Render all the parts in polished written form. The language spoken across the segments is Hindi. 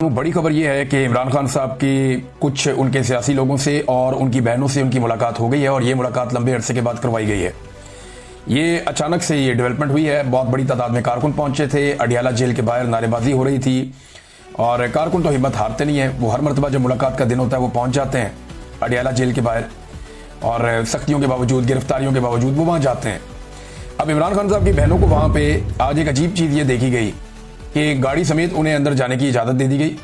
बड़ी खबर यह है कि इमरान खान साहब की कुछ उनके सियासी लोगों से और उनकी बहनों से उनकी मुलाकात हो गई है और ये मुलाकात लंबे अरसे के बाद करवाई गई है। ये अचानक से ये डेवलपमेंट हुई है। बहुत बड़ी तादाद में कारकुन पहुंचे थे। अडियाला जेल के बाहर नारेबाजी हो रही थी और कारकुन तो हिम्मत हारते नहीं है। वो हर मरतबा जब मुलाकात का दिन होता है वो पहुंच जाते हैं अडियाला जेल के बाहर और सख्तियों के बावजूद, गिरफ्तारियों के बावजूद वो वहाँ जाते हैं। अब इमरान खान साहब की बहनों को वहाँ पे आज एक अजीब चीज़ ये देखी गई कि गाड़ी समेत उन्हें अंदर जाने की इजाज़त दे दी गई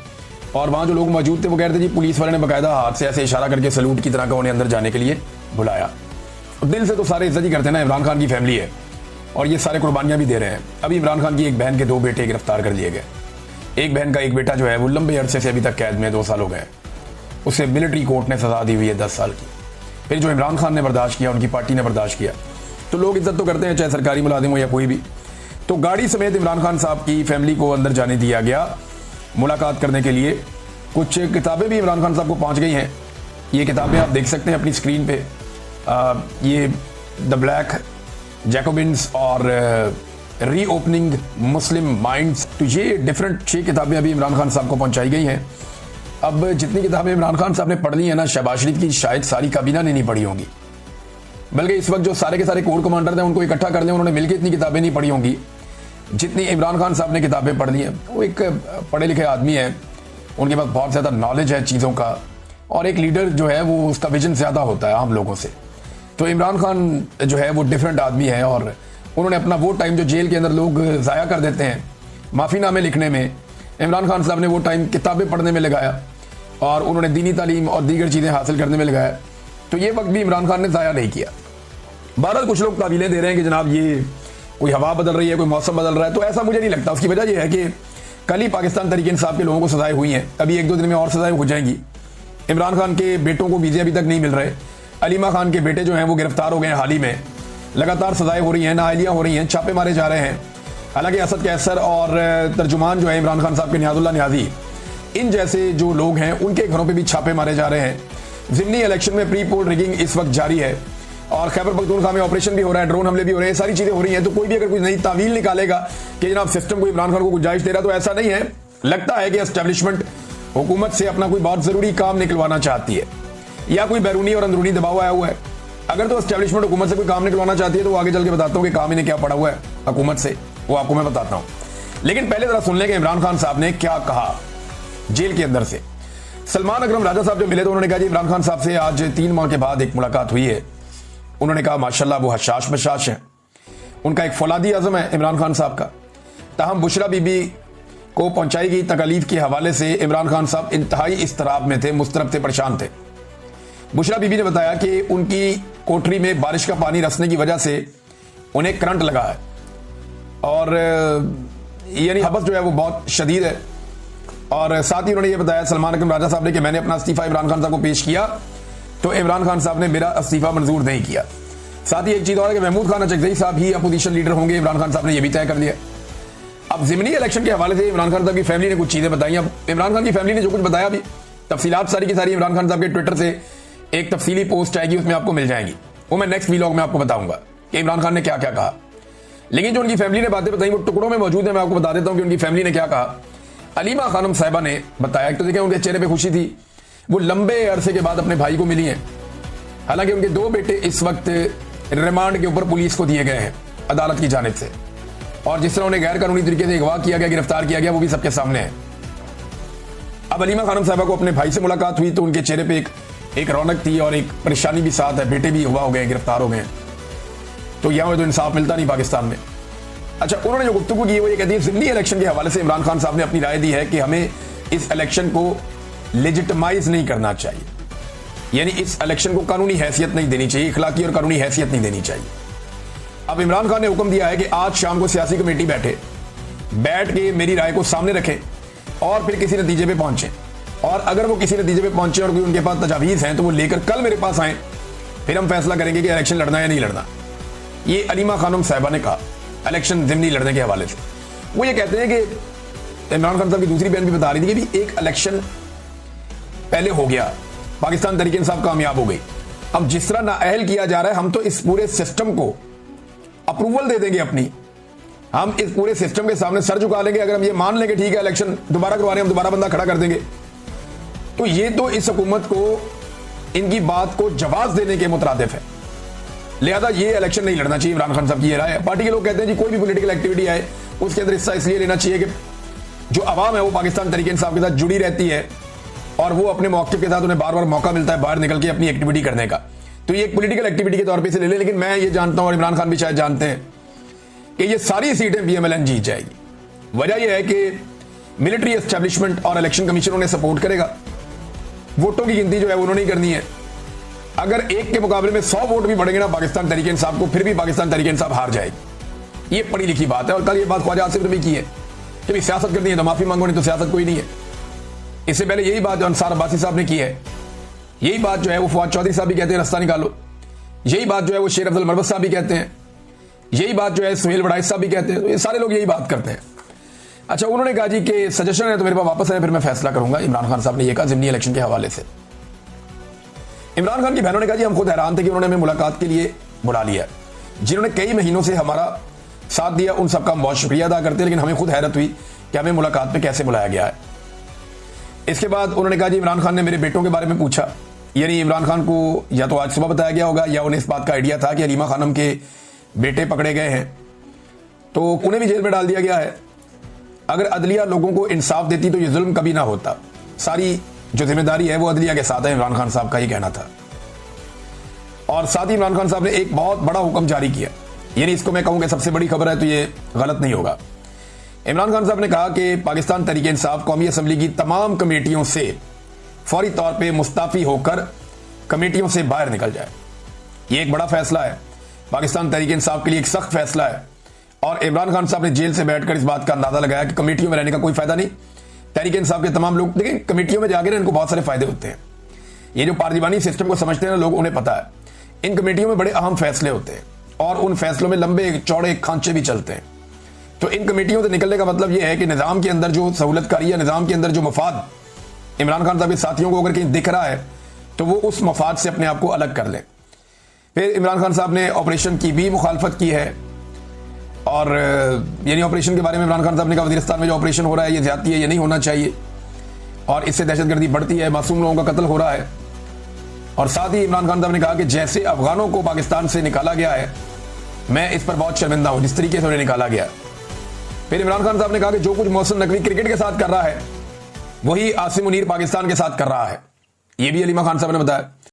और वहाँ जो लोग मौजूद थे वो कह रहे थे जी पुलिस वाले ने बाकायदा हाथ से ऐसे इशारा करके सैल्यूट की तरह का उन्हें अंदर जाने के लिए बुलाया। दिल से तो सारे इज्जत ही करते हैं ना, इमरान खान की फैमिली है और ये सारे कुर्बानियाँ भी दे रहे हैं। अभी इमरान खान की एक बहन के 2 बेटे गिरफ्तार कर लिए गए। एक बहन का एक बेटा जो है वो लंबे अरसे से अभी तक कैद में 2 साल हो गए। उसे मिलिट्री कोर्ट ने सजा दी हुई है 10 साल की। फिर जो इमरान खान ने बर्दाश्त किया, उनकी पार्टी ने बर्दाश्त किया, तो लोग इज्जत तो करते हैं चाहे सरकारी मुलाजिम हो या कोई भी। तो गाड़ी समेत इमरान खान साहब की फैमिली को अंदर जाने दिया गया मुलाकात करने के लिए। कुछ किताबें भी इमरान खान साहब को पहुंच गई हैं। ये किताबें आप देख सकते हैं अपनी स्क्रीन पे। ये द ब्लैक जैकोबिन्स और रीओपनिंग मुस्लिम माइंड्स, तो ये डिफरेंट 6 किताबें अभी इमरान खान साहब को पहुंचाई गई हैं। अब जितनी किताबें इमरान खान साहब ने पढ़ ली है ना, शहबाज शरीफ की शायद सारी काबीना ने नहीं पढ़ी होंगी, बल्कि इस वक्त जो सारे के सारे कोर कमांडर थे उनको इकट्ठा कर लें, उन्होंने मिलकर इतनी किताबें नहीं पढ़ी होंगी जितनी इमरान खान साहब ने किताबें पढ़ ली हैं। वो एक पढ़े लिखे आदमी है, उनके पास बहुत ज़्यादा नॉलेज है चीज़ों का और एक लीडर जो है वो उसका विजन ज़्यादा होता है आम लोगों से। तो इमरान खान जो है वो डिफरेंट आदमी है और उन्होंने अपना वो टाइम जो जेल के अंदर लोग ज़ाया कर देते हैं माफ़ीनामे लिखने में, इमरान खान साहब ने वो टाइम किताबें पढ़ने में लगाया और उन्होंने दीनी तालीम और दीगर चीज़ें हासिल करने में लगाया। तो ये वक्त भी इमरान खान ने ज़ाया नहीं किया। बहरहाल कुछ लोग तावीलें दे रहे हैं कि जनाब ये कोई हवा बदल रही है, कोई मौसम बदल रहा है, तो ऐसा मुझे नहीं लगता। उसकी वजह यह है कि कल ही पाकिस्तान तहरीक इंसाफ के लोगों को सजाएं हुई हैं, अभी 1-2 दिन में और सजाएं हो जाएंगी। इमरान खान के बेटों को वीज़े अभी तक नहीं मिल रहे। अलीमा खान के बेटे जो हैं वो गिरफ्तार हो गए हैं हाल ही में। लगातार सजाएं हो रही हैं, नाअहलियाँ हो रही हैं, छापे मारे जा रहे हैं। हालांकि असद कैसर और तर्जुमान जो है इमरान खान साहब के नियाजुल्लाह नियाजी, इन जैसे जो लोग हैं उनके घरों पर भी छापे मारे जा रहे हैं। ज़िमनी इलेक्शन में प्री पोल रिगिंग इस वक्त जारी है और खैबर पख्तूनख्वा में ऑपरेशन भी हो रहा है, ड्रोन हमले भी हो रहे हैं, सारी चीजें हो रही हैं। तो कोई भी अगर कोई नई तावील निकालेगा कि जनाब सिस्टम को इमरान खान को गुंजाइश दे रहा, तो ऐसा नहीं है। लगता है कि एस्टेब्लिशमेंट हुकूमत से अपना कोई बहुत जरूरी काम निकलवाना चाहती है या कोई बैरूनी और अंदरूनी दबाव आया हुआ है। अगर तो एस्टेब्लिशमेंट हुकूमत से कोई काम निकलवाना चाहती है तो आगे चल के बताता हूँ कि काम इन्हें क्या पड़ा हुआ है हुकूमत से, वो आपको मैं बताता हूँ। लेकिन पहले जरा सुन लें कि इमरान खान साहब ने क्या कहा जेल के अंदर से। सलमान अकरम राजा साहब जो मिले तो उन्होंने कहा जी इमरान खान साहब से आज 3 माह के बाद एक मुलाकात हुई है। उन्होंने कहा माशाल्लाह वो हशाश बशाश है, उनका एक फौलादी आज़म है इमरान खान साहब का। ताहम बुशरा बीबी को पहुंचाई गई तकलीफ के हवाले से इमरान खान साहब इंतहाई इस्तराब में थे, मुस्तरब थे, परेशान थे। बुशरा बीबी ने बताया कि उनकी कोठरी में बारिश का पानी रसने की वजह से उन्हें करंट लगा है और यानी हबस जो है वो बहुत शदीद है। और साथ ही उन्होंने ये बताया सलमान अकरम राजा साहब ने कि मैंने अपना इस्तीफा इमरान खान साहब को पेश किया तो इमरान खान साहब ने मेरा इस्तीफा मंजूर नहीं किया। साथ ही एक चीज और है कि महमूद खान अचकज़ई साहब ही अपोजिशन लीडर होंगे, इमरान खान साहब ने यह भी तय कर लिया। अब ज़िमनी इलेक्शन के हवाले से इमरान खान साहब की फैमिली ने कुछ चीजें बताई। अब इमरान खान की फैमिली ने जो कुछ बताया भी, तफसीलात सारी की सारी इमरान खान साहब के ट्विटर से एक तफसीली पोस्ट आएगी, उसमें आपको मिल जाएंगी। वो मैं नेक्स्ट व्लॉग में आपको बताऊंगा कि इमरान खान ने क्या क्या कहा। लेकिन जो उनकी फैमिली ने बातें बताई वो टुकड़ों में मौजूद है। मैं आपको बता देता हूँ कि उनकी फैमिली ने क्या कहा। अलीमा खानम साहिबा ने बताया तो देखें उनके चेहरे पर खुशी थी, वो लंबे अरसे के बाद अपने भाई को मिली हैं। हालांकि उनके 2 बेटे इस वक्त रिमांड के ऊपर पुलिस को दिए गए हैं अदालत की जानिब से और जिस तरह उन्हें गैर कानूनी तरीके से अगवा किया गया, गिरफ्तार किया गया, वो भी सबके सामने है। अब अलीमा खानम साहिबा को अपने भाई से मुलाकात हुई तो उनके चेहरे पे एक रौनक थी और एक परेशानी भी साथ है। बेटे भी हुआ हो गए, गिरफ्तार हो गए, तो यहाँ तो इंसाफ मिलता नहीं पाकिस्तान में। अच्छा, उन्होंने जो गुफ्तगू की वो ये कहती है ज़िमनी इलेक्शन के हवाले से इमरान खान साहब ने अपनी राय दी है कि हमें इस इलेक्शन को लेजिटिमाइज नहीं करना चाहिए, यानी इस इलेक्शन को कानूनी हैसियत नहीं देनी चाहिए, इखलाकी और कानूनी हैसियत नहीं देनी चाहिए। अब इमरान खान ने हुक्म दिया है कि आज शाम को सियासी कमेटी बैठ के मेरी राय को सामने रखें और फिर किसी नतीजे पे पहुंचे और अगर वो किसी नतीजे पे पहुंचे और कोई उनके पास तजावीज़ हैं तो वो लेकर कल मेरे पास आए, फिर हम फैसला करेंगे कि इलेक्शन लड़ना या नहीं लड़ना। ये अलीमा खानम साहिबा ने कहा इलेक्शन ज़िमनी लड़ने के हवाले से। वो ये कहते हैं कि इमरान खान साहब की दूसरी बहन भी बता रही थी कि भी एक इलेक्शन पहले हो गया, पाकिस्तान तहरीक इंसाफ कामयाब हो गई, अब जिस तरह नाअहल किया जा रहा है हम तो इस पूरे सिस्टम को अप्रूवल दे देंगे अपनी, हम इस पूरे सिस्टम के सामने सर झुका लेंगे अगर हम ये मान लेंगे ठीक है इलेक्शन दोबारा करवा रहे हैं, हम दोबारा बंदा खड़ा कर देंगे। तो ये तो इस हुकूमत को इनकी बात को जवाब देने के मुतरादिफ है। लिहाजा ये इलेक्शन नहीं लड़ना चाहिए। इमरान खान साहब की ये राय है। पार्टी के लोग कहते हैं जी कोई भी पॉलिटिकल एक्टिविटी आए उसके अंदर हिस्सा इसलिए लेना चाहिए कि जो आवाम है वो पाकिस्तान तहरीक इंसाफ के साथ जुड़ी रहती है और वो अपने मौके के साथ उन्हें बार बार मौका मिलता है बाहर निकल के अपनी एक्टिविटी करने का। तो ये एक पॉलिटिकल एक्टिविटी के तौर पे इसे ले लें। लेकिन मैं ये जानता हूं और इमरान खान भी शायद जानते हैं कि ये सारी सीटें PMLN जीत जाएगी। वजह यह है कि मिलिट्री एस्टेब्लिशमेंट और इलेक्शन कमीशन उन्हें सपोर्ट करेगा। वोटों की गिनती जो है उन्होंने ही करनी है। अगर एक के मुकाबले में 100 वोट भी बढ़ेंगे ना पाकिस्तान तहरीक इंसाफ को, फिर भी पाकिस्तान तहरीक इंसाफ हार जाएगी। ये पढ़ी लिखी बात है। और कल ये बात ख्वाजा आसिफ ने भी की है कि भी सियासत करनी है तो माफी मांगो, नहीं तो सियासत कोई नहीं है। इससे पहले यही बात जो अंसार अब्बासी साहब ने की है, यही बात जो है वो फवाद चौधरी साहब भी कहते हैं रास्ता निकालो, यही बात जो है वो शेर अफजल मरवत साहब भी कहते हैं, यही बात जो है सुहेल वड़ाइस साहब भी कहते हैं। तो ये सारे लोग यही बात करते हैं। अच्छा, उन्होंने कहा जी कि सजेशन है तो मेरे पास वापस आए फिर मैं फैसला करूंगा। इमरान खान साहब ने यह कहा ज़िमनी इलेक्शन के हवाले से। इमरान खान की बहनों ने कहा जी हम खुद हैरान थे कि उन्होंने हमें मुलाकात के लिए बुला लिया। जिन्होंने कई महीनों से हमारा साथ दिया उन सबका हम बहुत शुक्रिया अदा करते हैं, लेकिन हमें खुद हैरत हुई कि हमें मुलाकात पे कैसे बुलाया गया है। इसके बाद उन्होंने कहा जी इमरान खान ने मेरे बेटों के बारे में पूछा। यानी इमरान खान को या तो आज सुबह बताया गया होगा या उन्हें इस बात का आइडिया था कि हलीमा खानम के बेटे पकड़े गए हैं तो उन्हें भी जेल में डाल दिया गया है। अगर अदलिया लोगों को इंसाफ देती तो ये जुल्म कभी ना होता। सारी जो जिम्मेदारी है वो अदलिया के साथ है, इमरान खान साहब का ही कहना था। और साथ ही इमरान खान साहब ने एक बहुत बड़ा हुक्म जारी किया। यानी इसको मैं कहूँगा सबसे बड़ी खबर है तो ये गलत नहीं होगा। इमरान खान साहब ने कहा कि पाकिस्तान तहरीक इंसाफ कौमी असम्बली की तमाम कमेटियों से फौरी तौर पे मुस्ताफ़ी होकर कमेटियों से बाहर निकल जाए। ये एक बड़ा फैसला है, पाकिस्तान तहरीक इंसाफ के लिए एक सख्त फैसला है। और इमरान खान साहब ने जेल से बैठकर इस बात का अंदाजा लगाया कि कमेटियों में रहने का कोई फायदा नहीं। तहरीक इंसाफ के तमाम लोग देखिए कमेटियों में जाकर इनको बहुत सारे फायदे होते हैं। ये जो पार्लिमानी सिस्टम को समझते हैं ना लोग, उन्हें पता है इन कमेटियों में बड़े अहम फैसले होते हैं और उन फैसलों में लंबे चौड़े खांचे भी चलते हैं। तो इन कमेटियों से निकलने का मतलब यह है कि निज़ाम के अंदर जो सहूलतकारी है, निज़ाम के अंदर जो मफाद इमरान खान साहब के साथियों को अगर कहीं दिख रहा है तो वो उस मफाद से अपने आप को अलग कर लें। फिर इमरान खान साहब ने ऑपरेशन की भी मुखालफत की है। और यानी ऑपरेशन के बारे में इमरान खान साहब ने कहा वज़ीरिस्तान में जो ऑपरेशन हो रहा है ये ज़्यादती है, ये नहीं होना चाहिए और इससे दहशतगर्दी बढ़ती है, मासूम लोगों का कत्ल हो रहा है। और साथ ही इमरान खान साहब ने कहा कि जैसे अफगानों को पाकिस्तान से निकाला गया है मैं इस पर बहुत शर्मिंदा हूं जिस तरीके से उन्हें निकाला गया। फिर इमरान खान साहब ने कहा कि जो कुछ मोहसिन नकवी क्रिकेट के साथ कर रहा है वही आसिम मुनीर पाकिस्तान के साथ कर रहा है। यह भी हलीमा खान साहब ने बताया।